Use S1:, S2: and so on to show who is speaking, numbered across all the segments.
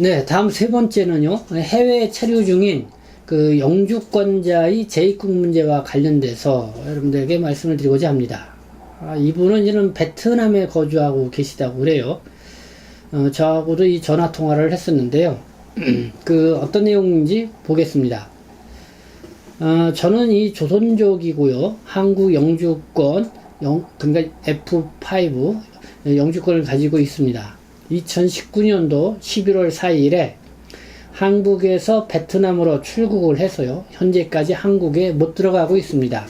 S1: 네, 다음 세 번째는요, 해외 체류 중인 그 영주권자의 재입국 문제와 관련돼서 여러분들에게 말씀을 드리고자 합니다. 이분은 이제는 베트남에 거주하고 계시다고 그래요. 저하고도 이 전화 통화를 했었는데요. 그 어떤 내용인지 보겠습니다. 저는 이 조선족이고요. 한국 영주권, 그러니까 F5 영주권을 가지고 있습니다. 2019년도 11월 4일에 한국에서 베트남으로 출국을 해서요. 현재까지 한국에 못 들어가고 있습니다.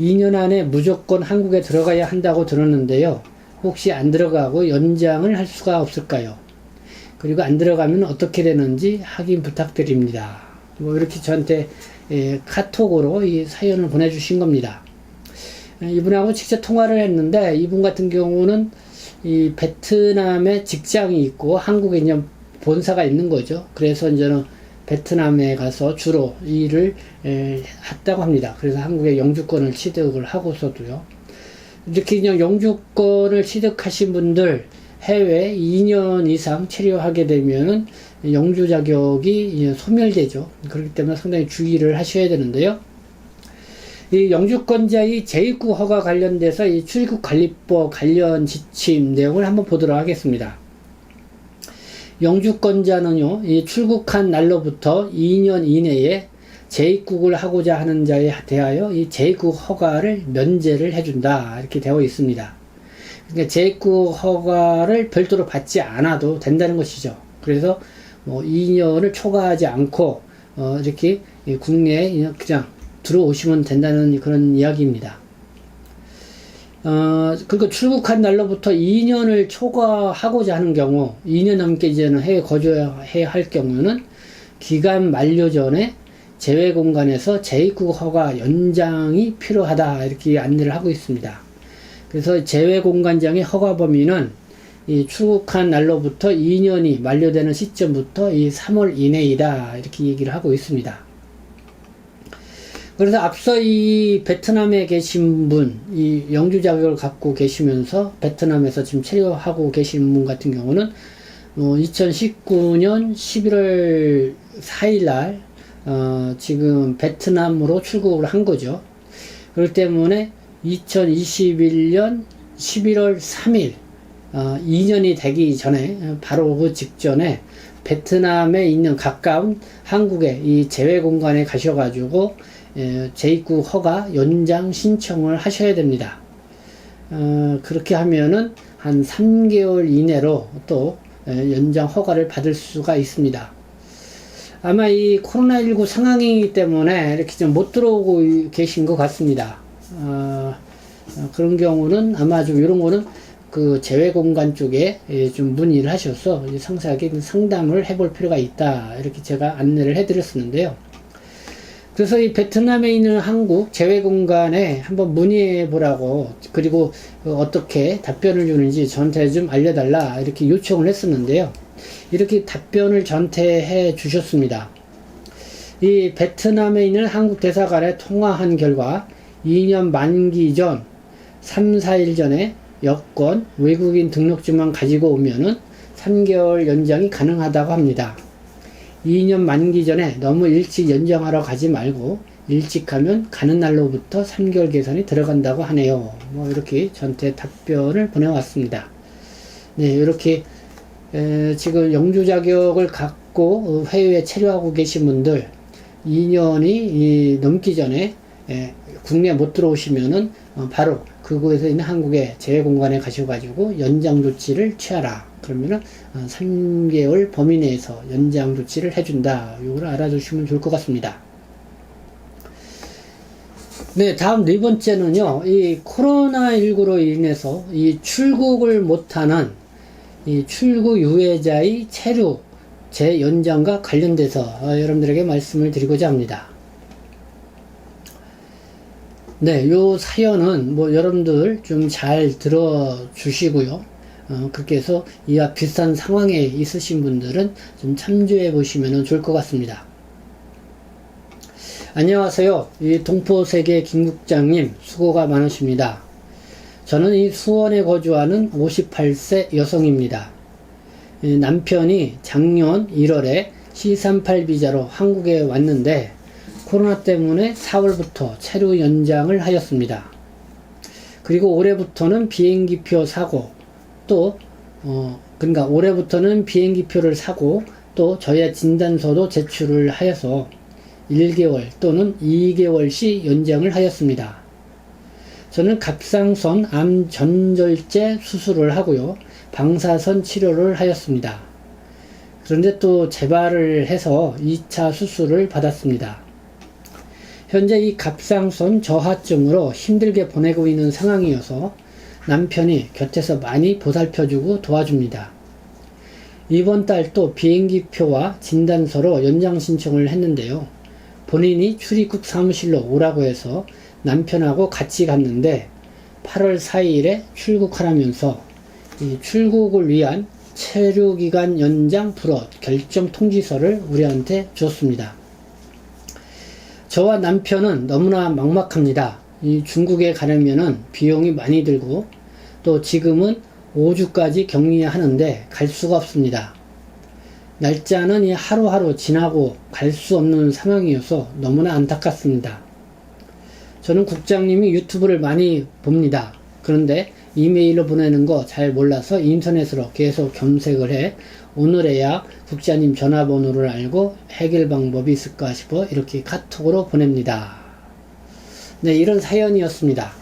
S1: 2년 안에 무조건 한국에 들어가야 한다고 들었는데요. 혹시 안 들어가고 연장을 할 수가 없을까요? 그리고 안 들어가면 어떻게 되는지 확인 부탁드립니다. 뭐 이렇게 저한테 카톡으로 이 사연을 보내주신 겁니다. 이분하고 직접 통화를 했는데 이분 같은 경우는 이 베트남에 직장이 있고 한국에 이제 본사가 있는 거죠. 그래서 이제는 베트남에 가서 주로 일을 했다고 합니다. 그래서 한국에 영주권을 취득을 하고서도요. 이렇게 그냥 영주권을 취득하신 분들 해외 2년 이상 체류하게 되면은 영주 자격이 소멸되죠. 그렇기 때문에 상당히 주의를 하셔야 되는데요. 이 영주권자의 재입국 허가 관련돼서 이 출입국관리법 관련 지침 내용을 한번 보도록 하겠습니다. 영주권자는요, 이 출국한 날로부터 2년 이내에 재입국을 하고자 하는 자에 대하여 이 재입국 허가를 면제를 해준다. 이렇게 되어 있습니다. 그러니까 재입국 허가를 별도로 받지 않아도 된다는 것이죠. 그래서 뭐 2년을 초과하지 않고 이렇게 국내에 그냥 들어오시면 된다는 그런 이야기입니다. 그리고 출국한 날로부터 2년을 초과하고자 하는 경우, 2년 넘게 이제는 해외 거주해야 할 경우는 기간 만료 전에 제외 공간에서 재입국 허가 연장이 필요하다. 이렇게 안내를 하고 있습니다. 그래서 제외 공간장의 허가 범위는 이 출국한 날로부터 2년이 만료되는 시점부터 이 3월 이내이다. 이렇게 얘기를 하고 있습니다. 그래서 앞서 이 베트남에 계신 분, 이 영주 자격을 갖고 계시면서 베트남에서 지금 체류하고 계신 분 같은 경우는 2019년 11월 4일 날 지금 베트남으로 출국을 한 거죠. 그렇기 때문에 2021년 11월 3일 2년이 되기 전에 바로 그 직전에 베트남에 있는 가까운 한국의 이 제외 공간에 가셔가지고 재입국 허가 연장 신청을 하셔야 됩니다. 그렇게 하면은 한 3개월 이내로 또 연장 허가를 받을 수가 있습니다. 아마 이 코로나19 상황이기 때문에 이렇게 좀 못 들어오고 계신 것 같습니다. 그런 경우는 아마 좀 이런 거는 그 제외 공간 쪽에 좀 문의를 하셔서 상세하게 상담을 해볼 필요가 있다. 이렇게 제가 안내를 해드렸었는데요. 그래서 이 베트남에 있는 한국 제외 공간에 한번 문의해 보라고, 그리고 어떻게 답변을 주는지 저한테 좀 알려달라 이렇게 요청을 했었는데요. 이렇게 답변을 저한테 해 주셨습니다. 이 베트남에 있는 한국 대사관에 통화한 결과 2년 만기 전 3, 4일 전에 여권, 외국인 등록증만 가지고 오면은 3개월 연장이 가능하다고 합니다. 2년 만기 전에 너무 일찍 연장하러 가지 말고 일찍 가면 가는 날로부터 3개월 계산이 들어간다고 하네요. 뭐 이렇게 저한테 답변을 보내왔습니다. 네, 이렇게 지금 영주 자격을 갖고 해외에 체류하고 계신 분들 2년이 넘기 전에 국내에 못 들어오시면은 바로 그곳에 있는 한국의 제외공간에 가셔가지고 연장 조치를 취하라. 그러면은 3개월 범위 내에서 연장 조치를 해준다. 이걸 알아두시면 좋을 것 같습니다. 네, 다음 네 번째는요. 이 코로나19로 인해서 이 출국을 못하는 이 출국 유예자의 체류 재연장과 관련돼서 여러분들에게 말씀을 드리고자 합니다. 네, 요 사연은 뭐 여러분들 좀 잘 들어주시고요. 그렇게 해서 이와 비슷한 상황에 있으신 분들은 좀 참조해 보시면 좋을 것 같습니다. 안녕하세요. 이 동포세계 김국장님 수고가 많으십니다. 저는 이 수원에 거주하는 58세 여성입니다. 남편이 작년 1월에 C38 비자로 한국에 왔는데 코로나 때문에 4월부터 체류 연장을 하였습니다. 그리고 올해부터는 비행기표 사고 그러니까 올해부터는 비행기표를 사고 또 저야 진단서도 제출을 하여서 1개월 또는 2개월씩 연장을 하였습니다. 저는 갑상선 암 전절제 수술을 하고요. 방사선 치료를 하였습니다. 그런데 또 재발을 해서 2차 수술을 받았습니다. 현재 이 갑상선 저하증으로 힘들게 보내고 있는 상황이어서 남편이 곁에서 많이 보살펴주고 도와줍니다. 이번 달 또 비행기표와 진단서로 연장 신청을 했는데요. 본인이 출입국 사무실로 오라고 해서 남편하고 같이 갔는데 8월 4일에 출국하라면서 이 출국을 위한 체류기간 연장 불허 결정 통지서를 우리한테 줬습니다. 저와 남편은 너무나 막막합니다. 이 중국에 가려면은 비용이 많이 들고 또 지금은 5주까지 격리하는데 갈 수가 없습니다. 날짜는 이 하루하루 지나고 갈 수 없는 상황이어서 너무나 안타깝습니다. 저는 국장님이 유튜브를 많이 봅니다. 그런데 이메일로 보내는 거 잘 몰라서 인터넷으로 계속 검색을 해 오늘에야 국장님 전화번호를 알고 해결 방법이 있을까 싶어 이렇게 카톡으로 보냅니다. 네, 이런 사연이었습니다.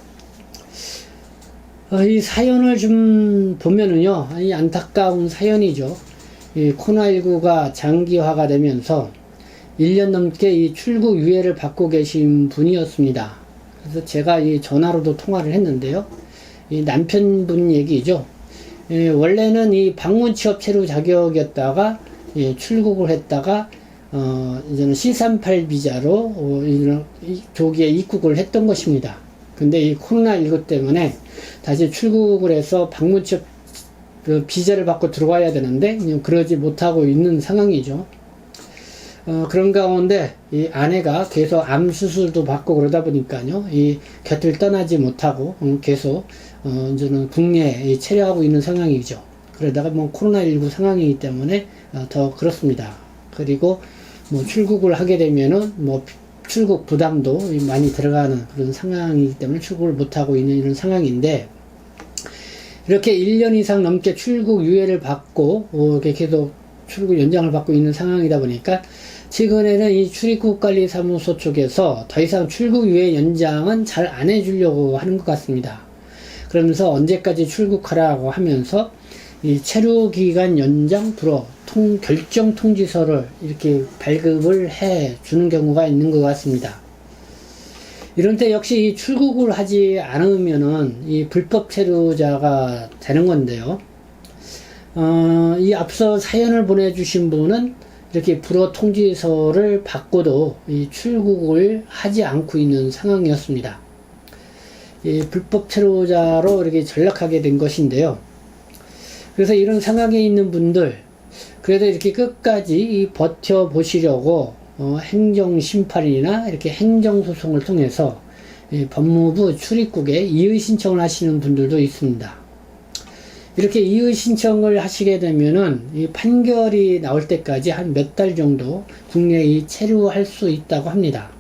S1: 이 사연을 좀 보면은요, 이 안타까운 사연이죠. 이 코로나19가 장기화가 되면서 1년 넘게 이 출국 유예를 받고 계신 분이었습니다. 그래서 제가 이 전화로도 통화를 했는데요. 이 남편분 얘기죠. 원래는 이 방문 취업 체류 자격이었다가 출국을 했다가 이제는 C38 비자로 조기에 입국을 했던 것입니다. 근데 이 코로나19 때문에 다시 출국을 해서 방문 취업 그 비자를 받고 들어와야 되는데 그러지 못하고 있는 상황이죠. 그런 가운데 이 아내가 계속 암 수술도 받고 그러다 보니까요, 이 곁을 떠나지 못하고 계속 이제는 국내에 체류하고 있는 상황이죠. 그러다가 뭐 코로나19 상황이기 때문에 더 그렇습니다. 그리고 뭐 출국을 하게 되면은 뭐 출국 부담도 많이 들어가는 그런 상황이기 때문에 출국을 못하고 있는 이런 상황인데, 이렇게 1년 이상 넘게 출국 유예를 받고 이렇게 계속 출국 연장을 받고 있는 상황이다 보니까 최근에는 이 출입국관리사무소 쪽에서 더 이상 출국 유예 연장은 잘 안 해주려고 하는 것 같습니다. 그러면서 언제까지 출국하라고 하면서 이 체류기간 연장 불허 결정 통지서를 이렇게 발급을 해 주는 경우가 있는 것 같습니다. 이런 때 역시 이 출국을 하지 않으면은 이 불법 체류자가 되는 건데요. 이 앞서 사연을 보내주신 분은 이렇게 불허 통지서를 받고도 이 출국을 하지 않고 있는 상황이었습니다. 이 불법 체류자로 이렇게 전락하게 된 것인데요. 그래서 이런 상황에 있는 분들, 그래도 이렇게 끝까지 버텨 보시려고 행정심판이나 이렇게 행정소송을 통해서 법무부 출입국에 이의 신청을 하시는 분들도 있습니다. 이렇게 이의 신청을 하시게 되면은 이 판결이 나올 때까지 한 몇 달 정도 국내에 체류할 수 있다고 합니다.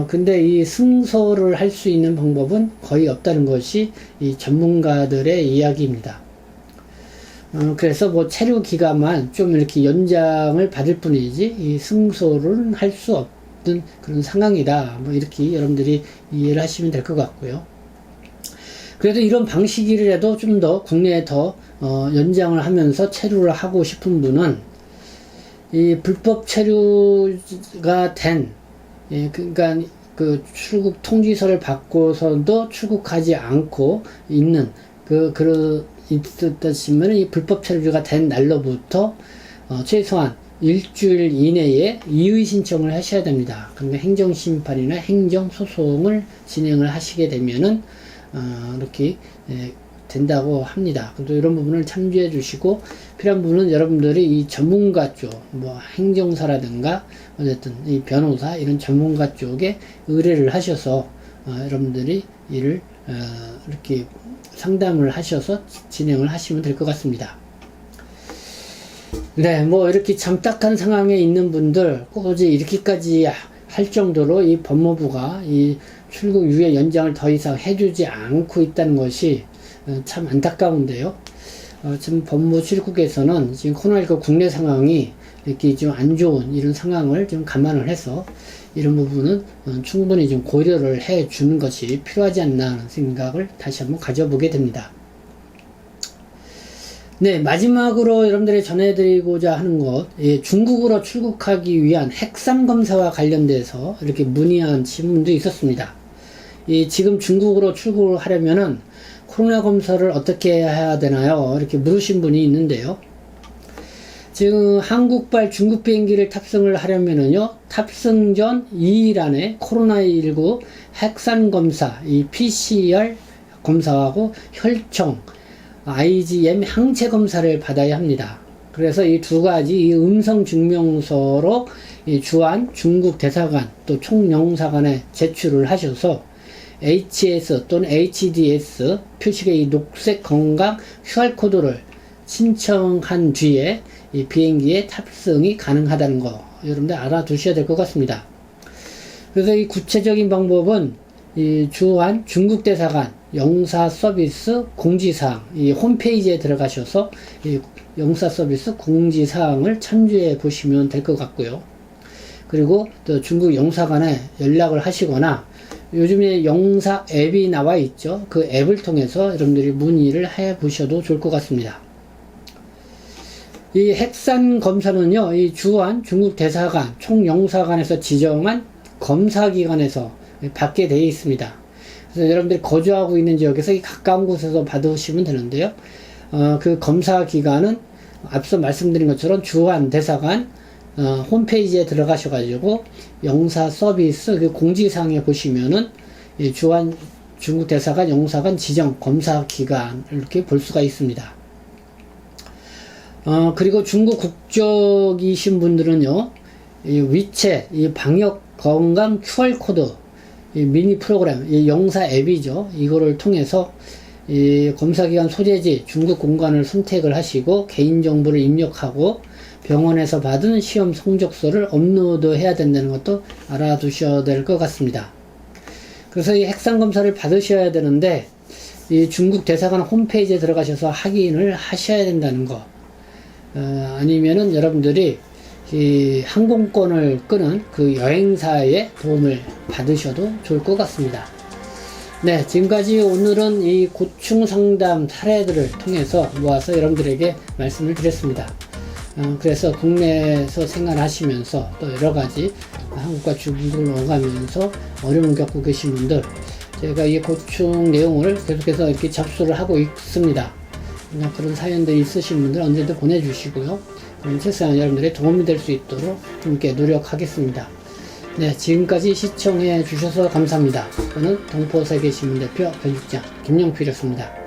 S1: 근데 이 승소를 할 수 있는 방법은 거의 없다는 것이 이 전문가들의 이야기입니다. 그래서 뭐 체류 기간만 좀 이렇게 연장을 받을 뿐이지 이 승소를 할 수 없는 그런 상황이다. 뭐 이렇게 여러분들이 이해를 하시면 될 것 같고요. 그래도 이런 방식이라도 좀 더 국내에 더 연장을 하면서 체류를 하고 싶은 분은 이 불법 체류가 된 그러니까 그 출국 통지서를 받고서도 출국하지 않고 있는 있었다시면 이 불법 체류가 된 날로부터 최소한 일주일 이내에 이의 신청을 하셔야 됩니다. 그러면 행정심판이나 행정소송을 진행을 하시게 되면은 이렇게 된다고 합니다. 또 이런 부분을 참조해 주시고 필요한 부분은 여러분들이 이 전문가 쪽, 뭐 행정사라든가 어쨌든 이 변호사 이런 전문가 쪽에 의뢰를 하셔서 여러분들이 이를 이렇게 상담을 하셔서 진행을 하시면 될 것 같습니다. 네, 뭐 이렇게 잠딱한 상황에 있는 분들 굳이 이렇게까지 할 정도로 이 법무부가 이 출국 유예 연장을 더 이상 해주지 않고 있다는 것이 참 안타까운데요. 지금 법무 출국에서는 지금 코로나19 국내 상황이 이렇게 좀 안 좋은 이런 상황을 좀 감안을 해서 이런 부분은 충분히 좀 고려를 해 주는 것이 필요하지 않나 하는 생각을 다시 한번 가져보게 됩니다. 네, 마지막으로 여러분들이 전해드리고자 하는 것, 중국으로 출국하기 위한 핵산 검사와 관련돼서 이렇게 문의한 질문도 있었습니다. 지금 중국으로 출국을 하려면은 코로나 검사를 어떻게 해야 되나요? 이렇게 물으신 분이 있는데요. 지금 한국발 중국 비행기를 탑승을 하려면은요, 탑승 전 2일 안에 코로나19 핵산 검사, 이 PCR 검사하고 혈청, IgM 항체 검사를 받아야 합니다. 그래서 이 두 가지 이 음성 증명서로 이 주한 중국 대사관 또 총영사관에 제출을 하셔서 HS 또는 HDS 표식의 이 녹색 건강 QR코드를 신청한 뒤에 이 비행기에 탑승이 가능하다는 거 여러분들 알아두셔야 될 것 같습니다. 그래서 이 구체적인 방법은 이 주한 중국 대사관 영사 서비스 공지사항 이 홈페이지에 들어가셔서 이 영사 서비스 공지사항을 참조해 보시면 될 것 같고요. 그리고 또 중국 영사관에 연락을 하시거나 요즘에 영사 앱이 나와 있죠. 그 앱을 통해서 여러분들이 문의를 해 보셔도 좋을 것 같습니다. 이 핵산 검사는요, 이 주한 중국 대사관 총영사관에서 지정한 검사기관에서 받게 되어 있습니다. 그래서 여러분들이 거주하고 있는 지역에서 가까운 곳에서 받으시면 되는데요. 그 검사기관은 앞서 말씀드린 것처럼 주한 대사관 홈페이지에 들어가셔가지고 영사 서비스 그 공지사항에 보시면은 이 주한 중국 대사관 영사관 지정 검사기관을 이렇게 볼 수가 있습니다. 그리고 중국 국적이신 분들은요, 이 위챗, 이 방역 건강 QR코드, 이 미니 프로그램, 이 영사 앱이죠. 이거를 통해서 이 검사기관 소재지 중국 공간을 선택을 하시고 개인정보를 입력하고 병원에서 받은 시험 성적서를 업로드 해야 된다는 것도 알아두셔야 될 것 같습니다. 그래서 이 핵산 검사를 받으셔야 되는데 이 중국 대사관 홈페이지에 들어가셔서 확인을 하셔야 된다는 거. 아니면은 여러분들이 이 항공권을 끄는 그 여행사의 도움을 받으셔도 좋을 것 같습니다. 네, 지금까지 오늘은 이 고충 상담 사례들을 통해서 모아서 여러분들에게 말씀을 드렸습니다. 그래서 국내에서 생활하시면서 또 여러가지 한국과 중국을 오가면서 어려움을 겪고 계신 분들, 제가 이 고충 내용을 계속해서 이렇게 접수를 하고 있습니다. 그런 사연들이 있으신 분들 언제든 보내주시고요. 최소한 여러분들의 도움이 될 수 있도록 함께 노력하겠습니다. 네, 지금까지 시청해 주셔서 감사합니다. 저는 동포세계신문 대표 편집장 김영필이었습니다.